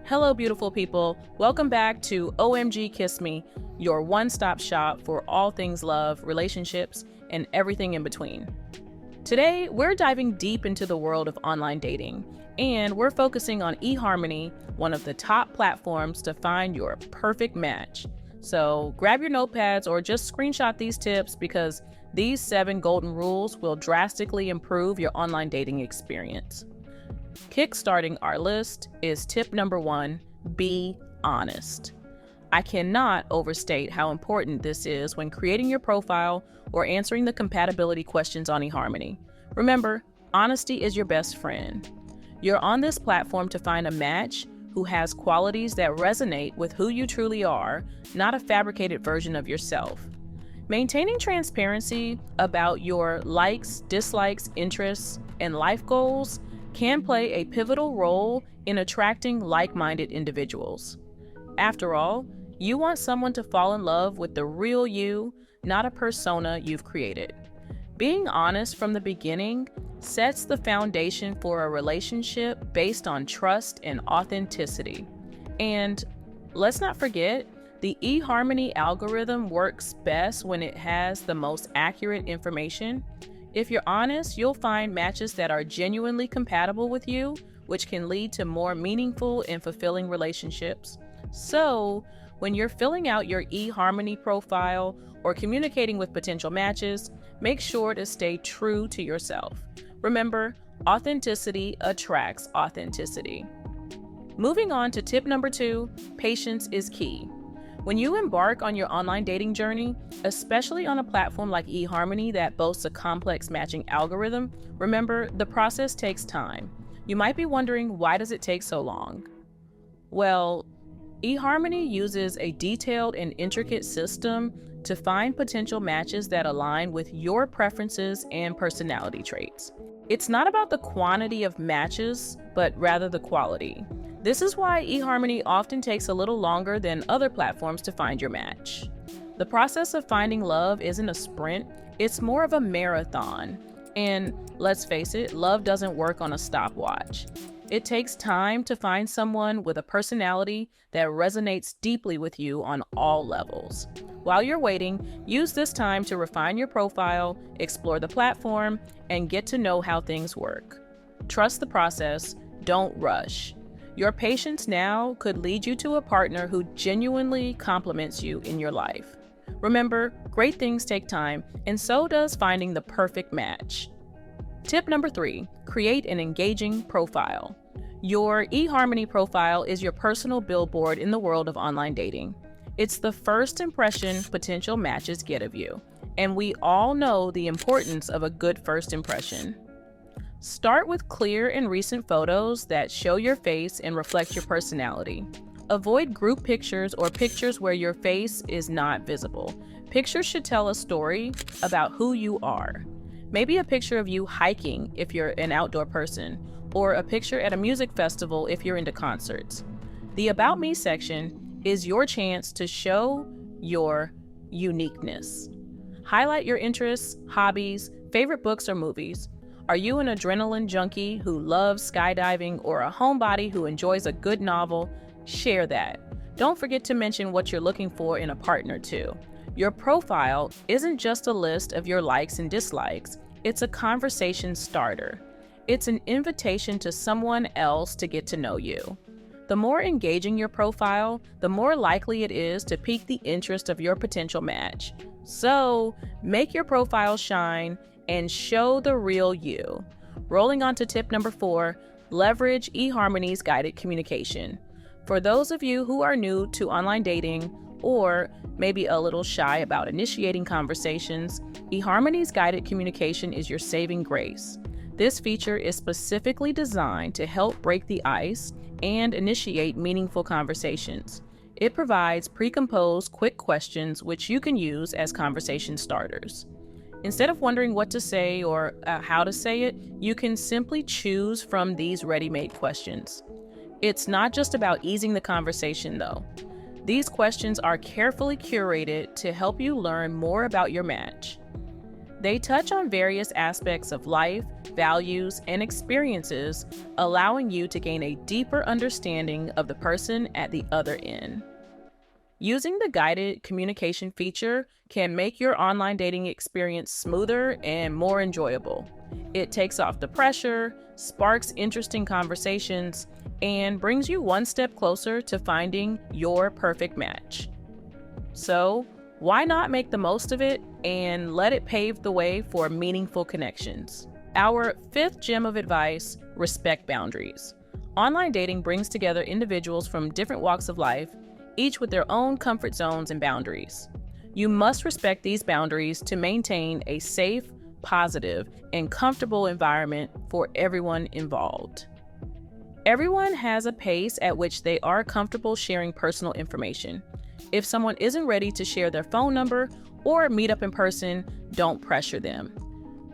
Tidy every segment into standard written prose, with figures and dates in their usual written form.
Hello, beautiful people. Welcome back to OMG Kiss Me, your one-stop shop for all things love, relationships, and everything in between. Today, we're diving deep into the world of online dating, and we're focusing on eHarmony, one of the top platforms to find your perfect match. So grab your notepads or just screenshot these tips because these 7 golden rules will drastically improve your online dating experience. Kickstarting our list is tip number 1, be honest. I cannot overstate how important this is when creating your profile or answering the compatibility questions on eHarmony. Remember, honesty is your best friend. You're on this platform to find a match who has qualities that resonate with who you truly are, not a fabricated version of yourself. Maintaining transparency about your likes, dislikes, interests, and life goals can play a pivotal role in attracting like-minded individuals. After all, you want someone to fall in love with the real you, not a persona you've created. Being honest from the beginning sets the foundation for a relationship based on trust and authenticity. And let's not forget, the eHarmony algorithm works best when it has the most accurate information. If you're honest, you'll find matches that are genuinely compatible with you, which can lead to more meaningful and fulfilling relationships. So, when you're filling out your eHarmony profile or communicating with potential matches, make sure to stay true to yourself. Remember, authenticity attracts authenticity. Moving on to tip number 2, patience is key. When you embark on your online dating journey, especially on a platform like eHarmony that boasts a complex matching algorithm, remember, the process takes time. You might be wondering, why does it take so long? Well, eHarmony uses a detailed and intricate system to find potential matches that align with your preferences and personality traits. It's not about the quantity of matches, but rather the quality. This is why eHarmony often takes a little longer than other platforms to find your match. The process of finding love isn't a sprint, it's more of a marathon. And let's face it, love doesn't work on a stopwatch. It takes time to find someone with a personality that resonates deeply with you on all levels. While you're waiting, use this time to refine your profile, explore the platform, and get to know how things work. Trust the process, don't rush. Your patience now could lead you to a partner who genuinely compliments you in your life. Remember, great things take time, and so does finding the perfect match. Tip number 3, create an engaging profile. Your eHarmony profile is your personal billboard in the world of online dating. It's the first impression potential matches get of you, and we all know the importance of a good first impression. Start with clear and recent photos that show your face and reflect your personality. Avoid group pictures or pictures where your face is not visible. Pictures should tell a story about who you are. Maybe a picture of you hiking if you're an outdoor person, or a picture at a music festival if you're into concerts. The About Me section is your chance to show your uniqueness. Highlight your interests, hobbies, favorite books or movies. Are you an adrenaline junkie who loves skydiving or a homebody who enjoys a good novel? Share that. Don't forget to mention what you're looking for in a partner too. Your profile isn't just a list of your likes and dislikes, it's a conversation starter. It's an invitation to someone else to get to know you. The more engaging your profile, the more likely it is to pique the interest of your potential match. So, make your profile shine and show the real you. Rolling on to tip number 4, leverage eHarmony's guided communication. For those of you who are new to online dating or maybe a little shy about initiating conversations, eHarmony's guided communication is your saving grace. This feature is specifically designed to help break the ice and initiate meaningful conversations. It provides pre-composed quick questions which you can use as conversation starters. Instead of wondering what to say or how to say it, you can simply choose from these ready-made questions. It's not just about easing the conversation though. These questions are carefully curated to help you learn more about your match. They touch on various aspects of life, values, and experiences, allowing you to gain a deeper understanding of the person at the other end. Using the guided communication feature can make your online dating experience smoother and more enjoyable. It takes off the pressure, sparks interesting conversations, and brings you one step closer to finding your perfect match. So, why not make the most of it and let it pave the way for meaningful connections? Our fifth gem of advice: respect boundaries. Online dating brings together individuals from different walks of life, each with their own comfort zones and boundaries. You must respect these boundaries to maintain a safe, positive, and comfortable environment for everyone involved. Everyone has a pace at which they are comfortable sharing personal information. If someone isn't ready to share their phone number or meet up in person, don't pressure them.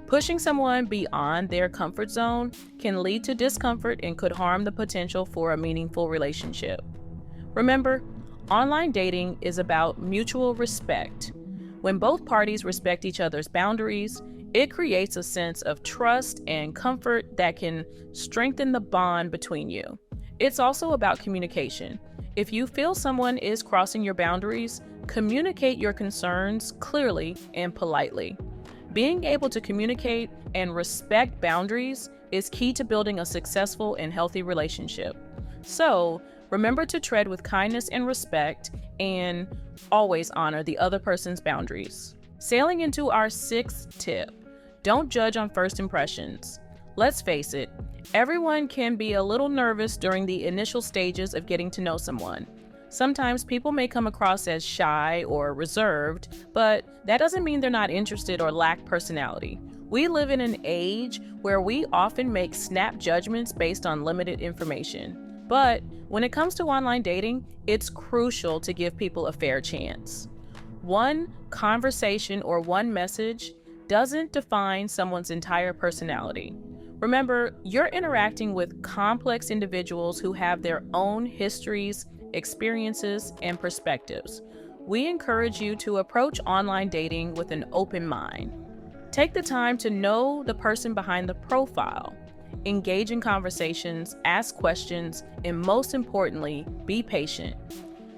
Pushing someone beyond their comfort zone can lead to discomfort and could harm the potential for a meaningful relationship. Remember, online dating is about mutual respect. When both parties respect each other's boundaries, it creates a sense of trust and comfort that can strengthen the bond between you. It's also about communication. If you feel someone is crossing your boundaries, communicate your concerns clearly and politely. Being able to communicate and respect boundaries is key to building a successful and healthy relationship. So, remember to tread with kindness and respect, and always honor the other person's boundaries. Sailing into our sixth tip: don't judge on first impressions. Let's face it, everyone can be a little nervous during the initial stages of getting to know someone. Sometimes people may come across as shy or reserved, but that doesn't mean they're not interested or lack personality. We live in an age where we often make snap judgments based on limited information. But when it comes to online dating, it's crucial to give people a fair chance. One conversation or one message doesn't define someone's entire personality. Remember, you're interacting with complex individuals who have their own histories, experiences, and perspectives. We encourage you to approach online dating with an open mind. Take the time to know the person behind the profile. Engage in conversations, ask questions, and most importantly, be patient.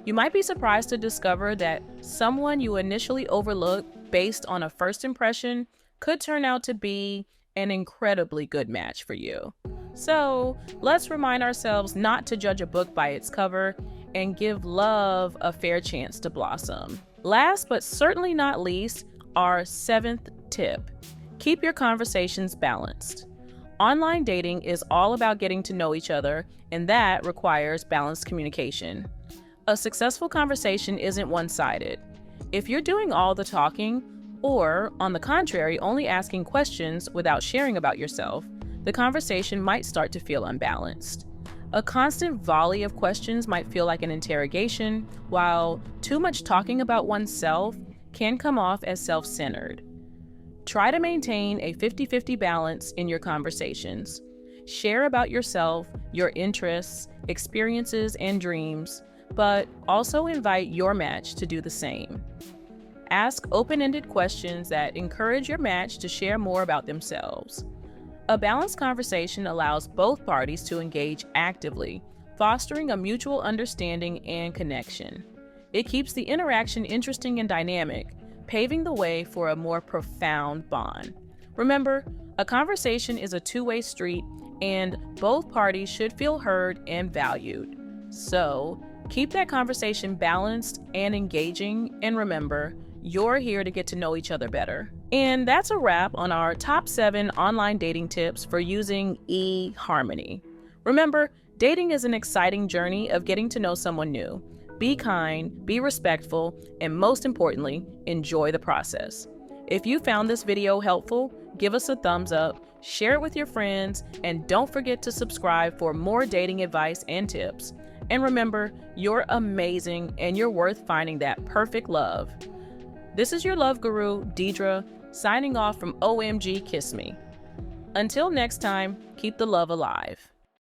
You might be surprised to discover that someone you initially overlooked based on a first impression could turn out to be an incredibly good match for you. So let's remind ourselves not to judge a book by its cover and give love a fair chance to blossom. Last but certainly not least, our seventh tip: keep your conversations balanced. Online dating is all about getting to know each other, and that requires balanced communication. A successful conversation isn't one-sided. If you're doing all the talking, or, on the contrary, only asking questions without sharing about yourself, the conversation might start to feel unbalanced. A constant volley of questions might feel like an interrogation, while too much talking about oneself can come off as self-centered. Try to maintain a 50-50 balance in your conversations. Share about yourself, your interests, experiences, and dreams, but also invite your match to do the same. Ask open-ended questions that encourage your match to share more about themselves. A balanced conversation allows both parties to engage actively, fostering a mutual understanding and connection. It keeps the interaction interesting and dynamic, paving the way for a more profound bond. Remember, a conversation is a two-way street, and both parties should feel heard and valued. So, keep that conversation balanced and engaging, and remember, you're here to get to know each other better. And that's a wrap on our top 7 online dating tips for using eHarmony. Remember, dating is an exciting journey of getting to know someone new. Be kind, be respectful, and most importantly, enjoy the process. If you found this video helpful, give us a thumbs up, share it with your friends, and don't forget to subscribe for more dating advice and tips. And remember, you're amazing and you're worth finding that perfect love. This is your love guru, Deidre, signing off from OMG Kiss Me. Until next time, keep the love alive.